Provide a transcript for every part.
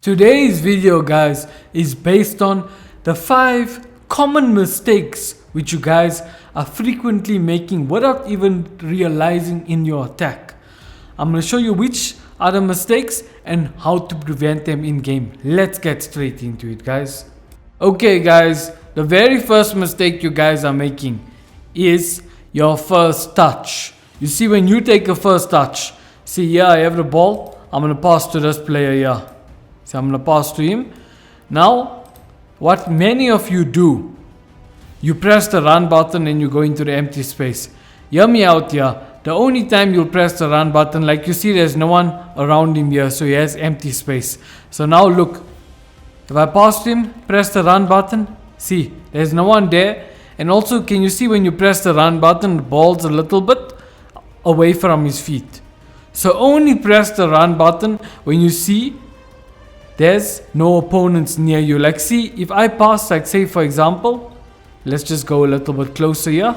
Today's video, guys, is based on the 5 common mistakes which you guys are frequently making without even realizing in your attack. I'm going to show you which are the mistakes and how to prevent them in game. Let's get straight into it, guys. Okay, guys, the very first mistake you guys are making is your first touch. You see, when you take a first touch, see here I have the ball, I'm going to pass to this player here. So I'm going to pass to him. Now, what many of you do, you press the run button and you go into the empty space. Hear me out here. The only time you'll press the run button, like you see there's no one around him here, so he has empty space. So now look, if I pass to him, press the run button, see, there's no one there. And also, can you see when you press the run button, the ball's a little bit away from his feet. So only press the run button when you see there's no opponents near you. Like see, if I pass, like say for example, let's just go a little bit closer here.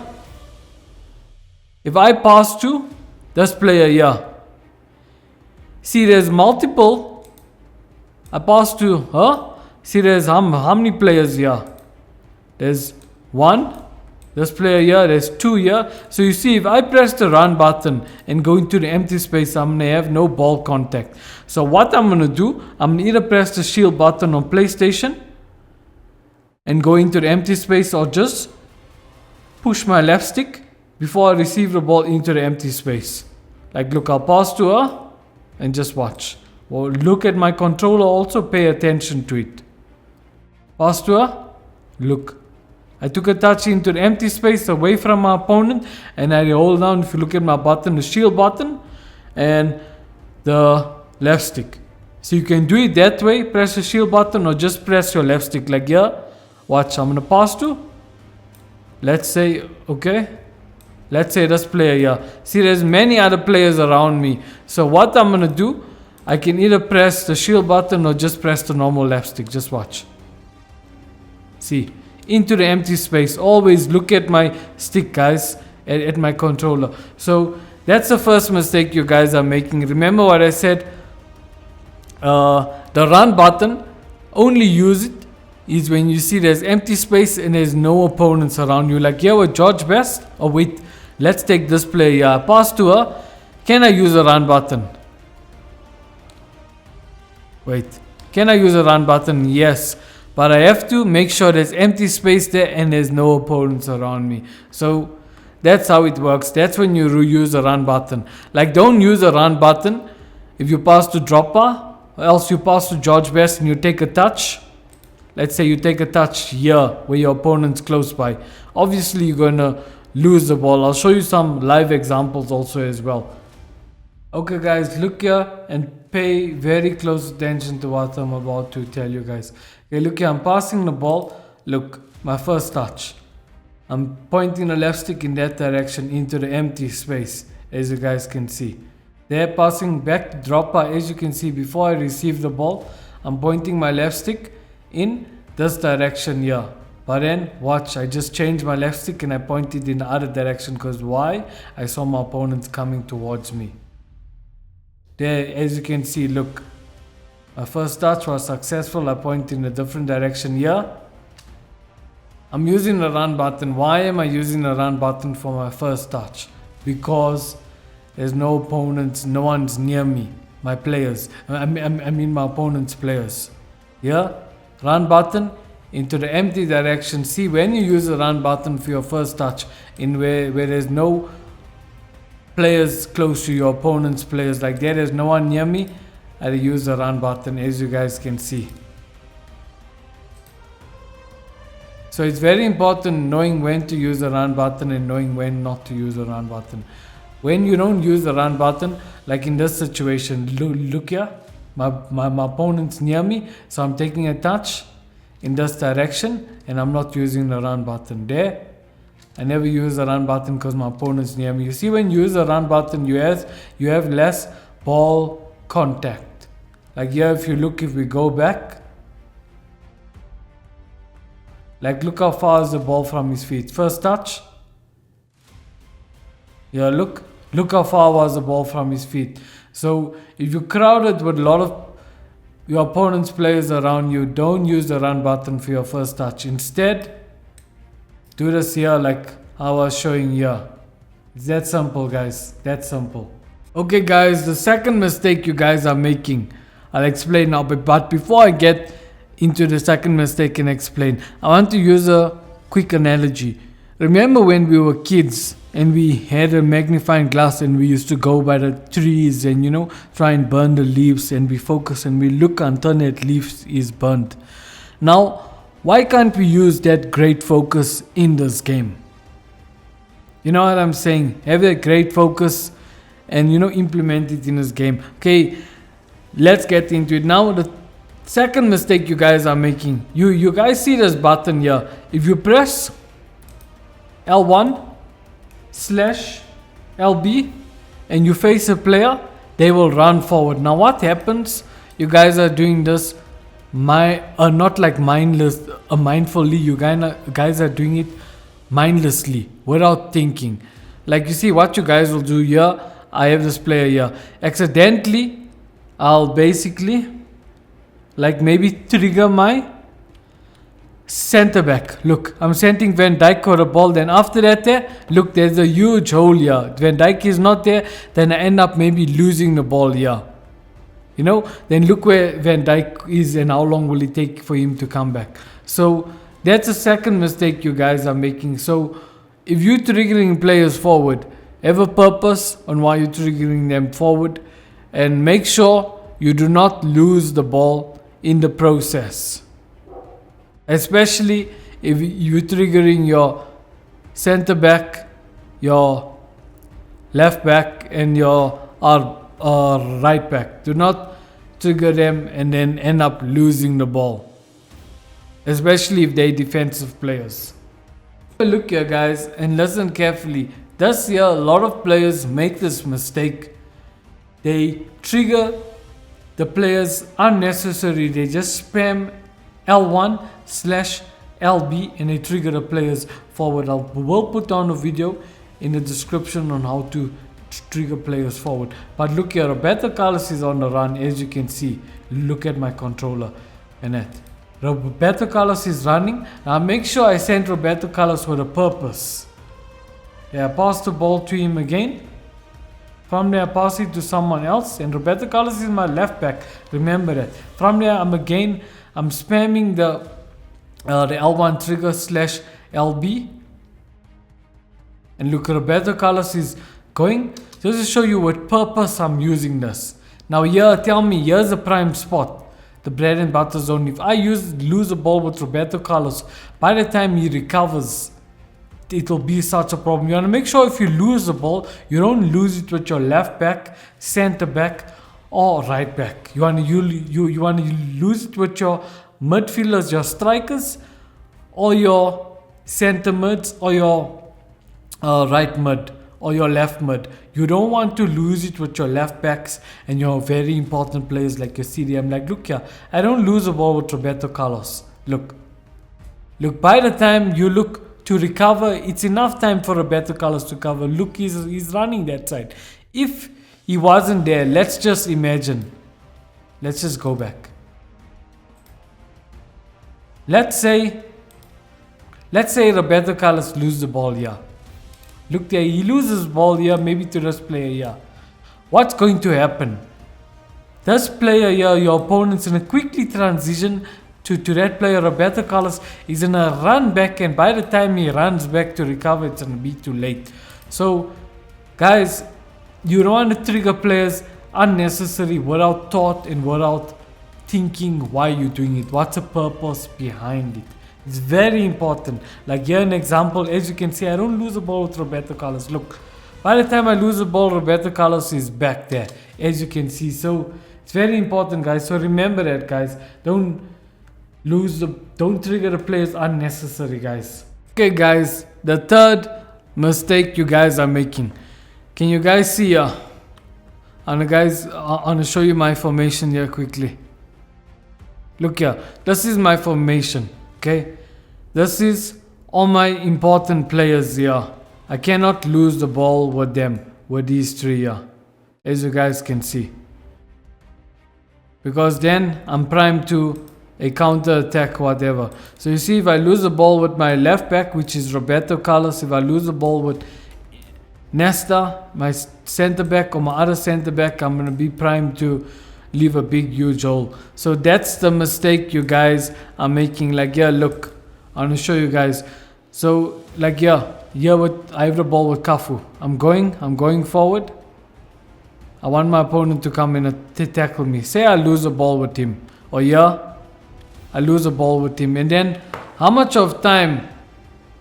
If I pass to this player here, see there's multiple. I pass to her. See there's how many players here? There's one. This player here, there's 2 here. So you see, if I press the run button and go into the empty space, I'm going to have no ball contact. So what I'm going to do, I'm going to either press the shield button on PlayStation and go into the empty space, or just push my left stick before I receive the ball into the empty space. Like look, I'll pass to her and just watch. Well, look at my controller, also pay attention to it. Pass to her, look. I took a touch into the empty space away from my opponent, and I hold down, if you look at my button, the shield button and the left stick. So you can do it that way, press the shield button or just press your left stick. Like here, watch, I'm going to pass to, let's say, okay, let's say this player here. See, there's many other players around me. So what I'm going to do, I can either press the shield button or just press the normal left stick. Just watch. See. Into the empty space. Always look at my stick, guys, at my controller. So that's the first mistake you guys are making. Remember what I said, the run button, only use it is when you see there's empty space and there's no opponents around you. Like here with George Best, or wait, let's take this player here. Pass to her. Can I use a run button? Wait, can I use a run button? Yes. But I have to make sure there's empty space there and there's no opponents around me. So that's how it works. That's when you use a run button. Like don't use a run button if you pass to dropper, or else you pass to George Best and you take a touch. Let's say you take a touch here where your opponent's close by. Obviously you're going to lose the ball. I'll show you some live examples also as well. Okay guys, look here and pay very close attention to what I'm about to tell you guys. Okay, look here, I'm passing the ball. Look, my first touch. I'm pointing the left stick in that direction into the empty space, as you guys can see. They're passing back to dropper, as you can see, before I receive the ball, I'm pointing my left stick in this direction here. But then, watch, I just changed my left stick and I pointed in the other direction, because why? I saw my opponents coming towards me. There, as you can see, look. My first touch was successful. I point in a different direction here. I'm using the run button. Why am I using the run button for my first touch? Because there's no opponents, no one's near me. My players, I mean my opponent's players. Here, run button into the empty direction. See, when you use the run button for your first touch, in where there's no players close to your opponent's players, like there's no one near me, I use the run button, as you guys can see. So it's very important knowing when to use the run button and knowing when not to use the run button. When you don't use the run button, like in this situation, look here, my opponent's near me, so I'm taking a touch in this direction and I'm not using the run button. There, I never use the run button because my opponent's near me. You see, when you use the run button, you have less ball contact. Like here, if you look, if we go back, like look how far is the ball from his feet. First touch. Yeah, look how far was the ball from his feet. So if you crowd it with a lot of your opponent's players around you, don't use the run button for your first touch. Instead, do this here like I was showing here. It's that simple, guys. That simple. Okay, guys, the second mistake you guys are making, I'll explain now. But before I get into the second mistake and explain, I want to use a quick analogy. Remember when we were kids and we had a magnifying glass and we used to go by the trees and try and burn the leaves, and we focus and we look until that leaf is burnt. Now, why can't we use that great focus in this game? You know what I'm saying? Have that great focus and implement it in this game. Okay, let's get into it. Now the second mistake you guys are making, you guys see this button here. If you press L1/LB and you face a player, they will run forward. Now what happens? You guys are doing this not like mindfully. You guys are doing it mindlessly, without thinking. Like you see what you guys will do here. I have this player here. Accidentally, I'll basically like maybe trigger my center back. Look, I'm sending Van Dijk for the ball. Then after that look, there's a huge hole here. Van Dijk is not there. Then I end up maybe losing the ball here. Then look where Van Dijk is and how long will it take for him to come back. So that's the second mistake you guys are making. So if you're triggering players forward, have a purpose on why you're triggering them forward, and make sure you do not lose the ball in the process. Especially if you're triggering your center back, your left back, and your right back. Do not trigger them and then end up losing the ball, especially if they're defensive players. Look here, guys, and listen carefully. This year, a lot of players make this mistake. They trigger the players unnecessary. They just spam L1/LB and they trigger the players forward. We'll put down a video in the description on how to trigger players forward. But look here, Roberto Carlos is on the run, as you can see. Look at my controller and that. Roberto Carlos is running. Now make sure I send Roberto Carlos with a purpose. Yeah, I pass the ball to him again. From there I pass it to someone else, and Roberto Carlos is my left back. Remember that. From there I'm spamming the L1 trigger/LB. And look, Roberto Carlos is going. Just to show you what purpose I'm using this. Now here, tell me, here's the prime spot. The bread and butter zone. If I lose the ball with Roberto Carlos, by the time he recovers, it will be such a problem. You want to make sure if you lose the ball, you don't lose it with your left back, center back, or right back. You want to lose it with your midfielders, your strikers, or your center mids, or your right mid, or your left mid. You don't want to lose it with your left backs and your very important players like your CDM. Like, look here, I don't lose the ball with Roberto Carlos. Look, by the time you look to recover, it's enough time for Roberto Carlos to cover. Look, he's running that side. If he wasn't there, let's just imagine. Let's just go back. Let's say Roberto Carlos loses the ball here. Look there, he loses ball here, maybe to this player here. What's going to happen? This player here, your opponent's going to quickly transition to that player. Roberto Carlos is going to run back, and by the time he runs back to recover, it's going to be too late. So, guys, you don't want to trigger players unnecessary without thought and without thinking why you're doing it. What's the purpose behind it? It's very important. Like here an example, as you can see, I don't lose the ball with Roberto Carlos. Look, by the time I lose the ball, Roberto Carlos is back there, as you can see. So it's very important, guys. So remember that, guys. Don't trigger the players unnecessary, guys. Okay, guys, the third mistake you guys are making. Can you guys see here? I'm gonna show you my formation here quickly. Look here, this is my formation. Okay, this is all my important players here. I cannot lose the ball with them, with these three here, as you guys can see. because then I'm primed to a counter attack, whatever. So you see, if I lose the ball with my left back, which is Roberto Carlos, if I lose the ball with Nesta, my center back, or my other center back, I'm gonna be primed to leave a big huge hole. So that's the mistake you guys are making. Like, yeah, look, I'm gonna show you guys. So like, yeah, I have the ball with Cafu. I'm going forward. I want my opponent to come in and tackle me. Say I lose the ball with him, or I lose the ball with him, and then how much of time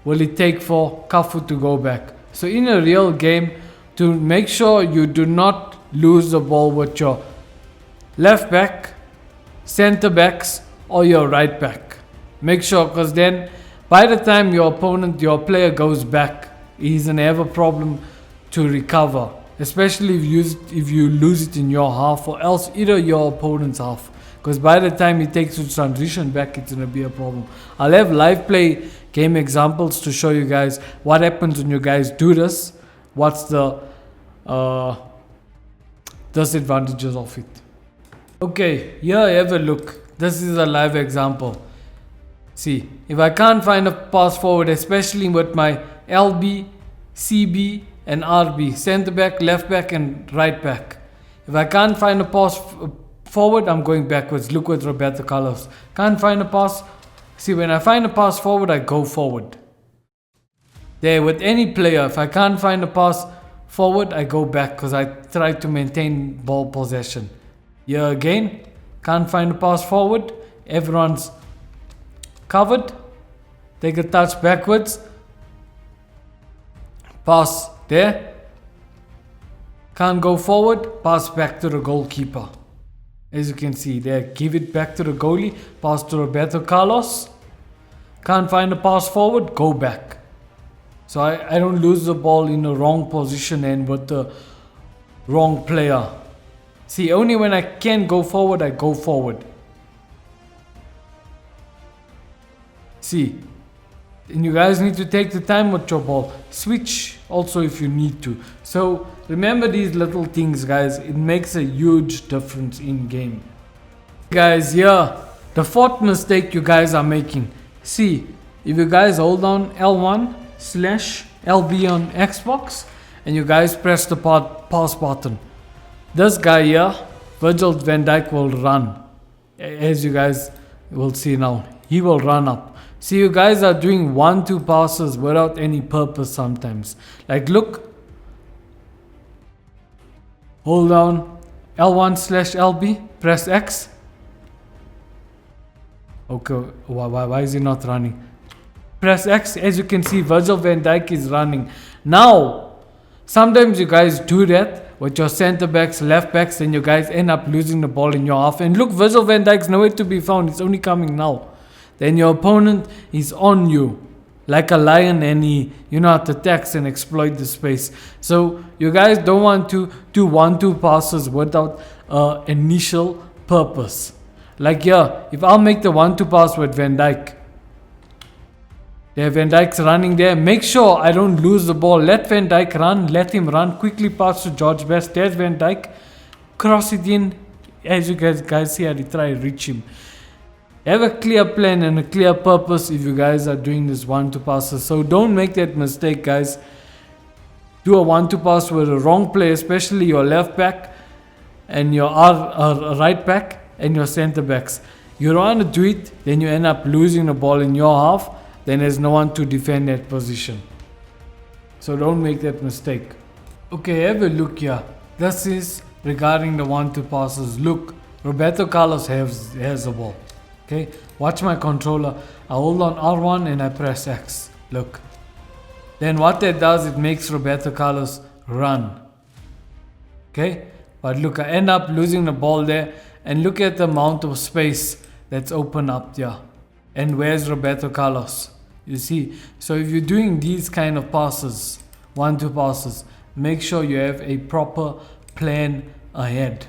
will it take for Cafu to go back? So in a real game, to make sure you do not lose the ball with your left back, center backs, or your right back. Make sure, because then by the time your player goes back, he's gonna have a problem to recover. Especially if you lose it in your half, or else either your opponent's half. Because by the time he takes the transition back, it's gonna be a problem. I'll have live play game examples to show you guys what happens when you guys do this. What's the disadvantages of it. Okay, here have a look. This is a live example. See, if I can't find a pass forward, especially with my LB, CB and RB, center back, left back and right back. If I can't find a pass forward, I'm going backwards. Look with Roberto Carlos. Can't find a pass. See, when I find a pass forward, I go forward. There, with any player, if I can't find a pass forward, I go back because I try to maintain ball possession. Here again, can't find a pass forward. Everyone's covered. Take a touch backwards. Pass there. Can't go forward. Pass back to the goalkeeper. As you can see there, give it back to the goalie. Pass to Roberto Carlos. Can't find a pass forward. Go back. So I don't lose the ball in the wrong position and with the wrong player. See, only when I can go forward, I go forward. See, and you guys need to take the time with your ball. Switch also if you need to. So remember these little things, guys. It makes a huge difference in game. Guys, yeah, the fourth mistake you guys are making. See, if you guys hold on L1/LB on Xbox and you guys press the pause button, this guy here, Virgil van Dijk, will run. As you guys will see now, he will run up. See, you guys are doing 1-2 passes without any purpose sometimes. Like, look. Hold down L1/LB, press X. Okay, why is he not running? Press X. As you can see, Virgil van Dijk is running. Now, sometimes you guys do that with your center backs, left backs, and you guys end up losing the ball in your half. And look, Virgil van Dijk's nowhere to be found. It's only coming now. Then your opponent is on you like a lion, and he, how to attack and exploit the space. So you guys don't want to do 1-2 passes without initial purpose. Like here, if I'll make the 1-2 pass with Van Dijk, there Van Dijk's running there. Make sure I don't lose the ball. Let Van Dijk run. Let him run. Quickly pass to George Best. There's Van Dijk. Cross it in. As you guys see, I try to reach him. Have a clear plan and a clear purpose if you guys are doing this 1-2 passes. So don't make that mistake, guys. Do a 1-2 pass with the wrong player, especially your left back and your right back and your center backs. You don't want to do it, then you end up losing the ball in your half. Then there's no one to defend that position. So don't make that mistake. Okay, have a look here. This is regarding the 1-2 passes. Look, Roberto Carlos has the ball. Okay, watch my controller. I hold on R1 and I press X. Look. Then what that does, it makes Roberto Carlos run. Okay, but look, I end up losing the ball there. And look at the amount of space that's open up there. And where's Roberto Carlos? You see, so if you're doing these kind of passes, 1-2 passes, make sure you have a proper plan ahead.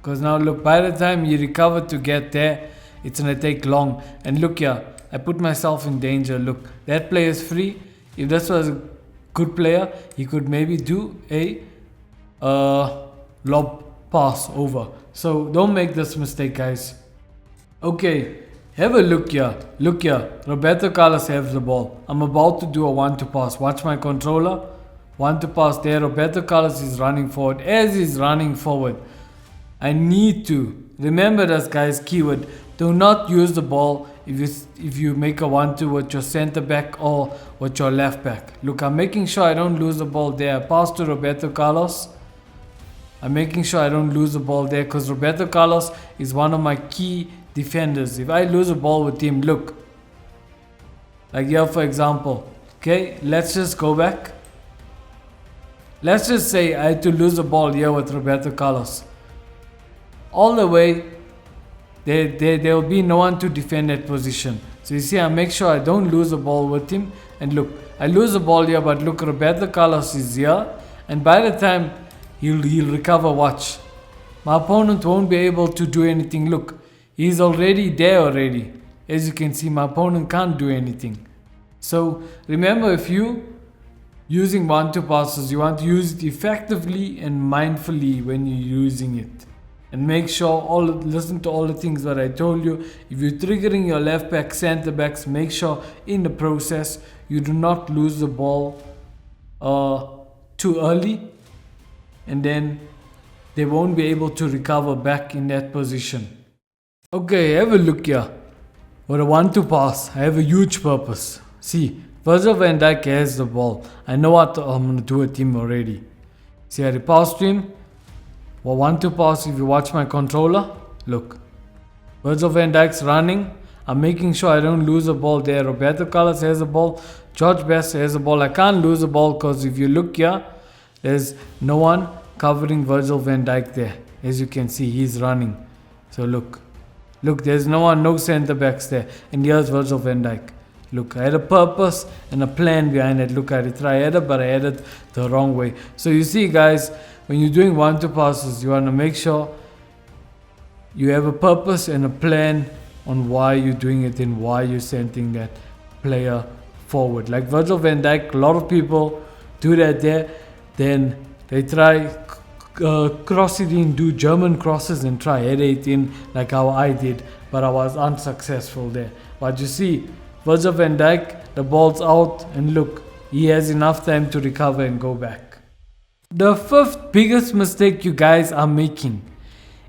Because now look, by the time you recover to get there, it's gonna take long. And look here, I put myself in danger. Look, that player is free. If this was a good player, he could maybe do a lob pass over. So don't make this mistake, guys. Okay, have a look here. Look here. Roberto Carlos has the ball. I'm about to do a 1-2 pass. Watch my controller. 1-2 pass there. Roberto Carlos is running forward. As he's running forward, I need to remember this, guys. Keyword: do not use the ball if you make a 1-2 with your center back or with your left back. Look, I'm making sure I don't lose the ball there. Pass to Roberto Carlos. I'm making sure I don't lose the ball there because Roberto Carlos is one of my key defenders. If I lose a ball with him, look, like here for example, okay, let's just go back. Let's just say I had to lose the ball here with Roberto Carlos. All the way, there will be no one to defend that position. So you see, I make sure I don't lose the ball with him. And look, I lose the ball here, but look, Roberto Carlos is here. And by the time he'll recover, watch. My opponent won't be able to do anything. Look, he's already there already. As you can see, my opponent can't do anything. So remember, if you using 1-2 passes, you want to use it effectively and mindfully when you're using it. And make sure listen to all the things that I told you. If you're triggering your left back, center backs, make sure in the process you do not lose the ball too early, and then they won't be able to recover back in that position. Okay, have a look here. For a 1-2 pass, I have a huge purpose. See, Virgil van Dijk has the ball. I know what I'm going to do with him already. See, I pass to him. Well, 1-2 pass, if you watch my controller, look. Virgil van Dijk's running. I'm making sure I don't lose the ball there. Roberto Carlos has the ball. George Best has the ball. I can't lose the ball because if you look here, there's no one covering Virgil van Dijk there. As you can see, he's running. So look, there's no one, no center backs there. And here's Virgil van Dijk. Look, I had a purpose and a plan behind it. Look, I tried it, but I had it the wrong way. So you see, guys, when you're doing 1-2 passes, you want to make sure you have a purpose and a plan on why you're doing it and why you're sending that player forward. Like Virgil van Dijk, a lot of people do that there. Then they try cross it in, do German crosses and try head it in like how I did, but I was unsuccessful there. But you see, Virgil van Dijk, the ball's out, and look, he has enough time to recover and go back. The fifth biggest mistake you guys are making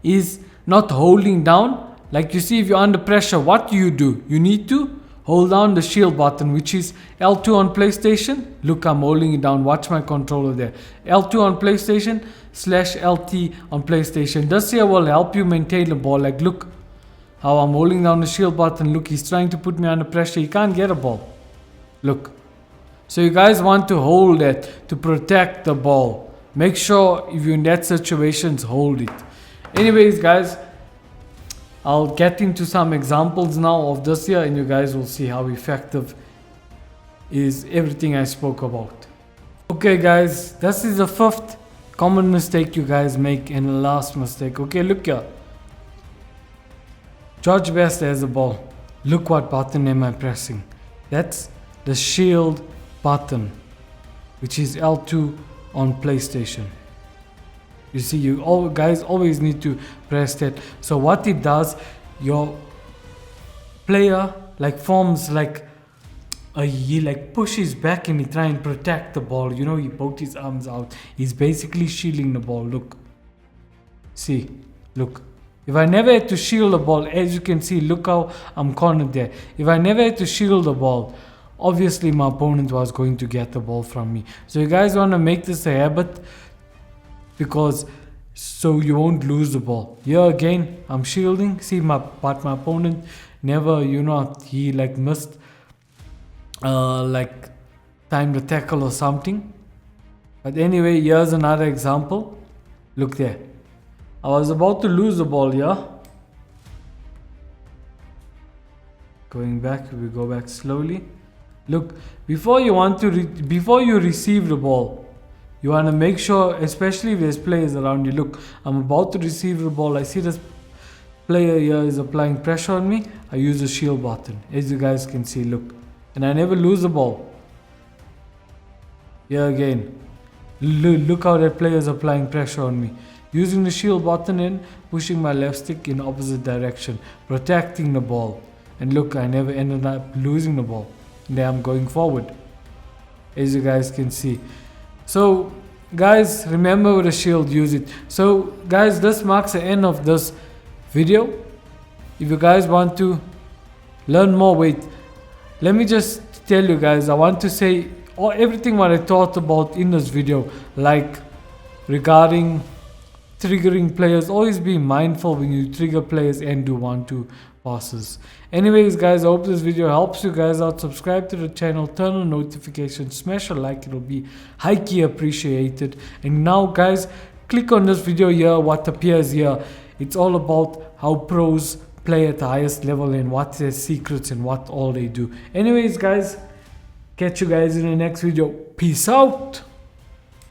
is not holding down. Like you see, if you're under pressure, what do? You need to hold down the shield button, which is L2 on PlayStation. Look, I'm holding it down. Watch my controller there. L2 on PlayStation /LT on PlayStation. This here will help you maintain the ball. Like look how I'm holding down the shield button. Look, he's trying to put me under pressure. He can't get a ball. Look. So you guys want to hold it to protect the ball. Make sure if you're in that situations, hold it. Anyways, guys, I'll get into some examples now of this here, and you guys will see how effective is everything I spoke about. Okay, guys, this is the fifth common mistake you guys make, and the last mistake. Okay, look here. George Best has the ball. Look what button am I pressing. That's the shield button, which is L2 on PlayStation. You see, you all guys always need to press that. So what it does, your player like forms like he like pushes back and he try and protect the ball. You know, he poked his arms out. He's basically shielding the ball. Look, see, look. If I never had to shield the ball, as you can see, look how I'm cornered there. If I never had to shield the ball, obviously my opponent was going to get the ball from me. So you guys want to make this a habit, because so you won't lose the ball. Here again, I'm shielding. See, but my opponent never, he like missed like time the tackle or something. But anyway, here's another example. Look there. I was about to lose the ball here. Going back, we go back slowly. Look, before you receive the ball, you want to make sure, especially if there's players around you. Look, I'm about to receive the ball. I see this player here is applying pressure on me. I use the shield button, as you guys can see. Look, and I never lose the ball. Here again, look how that player is applying pressure on me. using the shield button and pushing my left stick in opposite direction, protecting the ball. And look, I never ended up losing the ball. There I'm going forward, as you guys can see. So guys, remember with the shield, use it. So guys, this marks the end of this video. If you guys want to learn more, wait, let me just tell you guys, I want to say everything what I talked about in this video, like regarding triggering players. Always be mindful when you trigger players and do 1-2 passes. Anyways guys, I hope this video helps you guys out. Subscribe to the channel, turn on notifications, smash a like, it'll be highly appreciated. And now guys, click on this video here, what appears here. It's all about how pros play at the highest level and what their secrets and what all they do. Anyways guys, catch you guys in the next video. Peace out.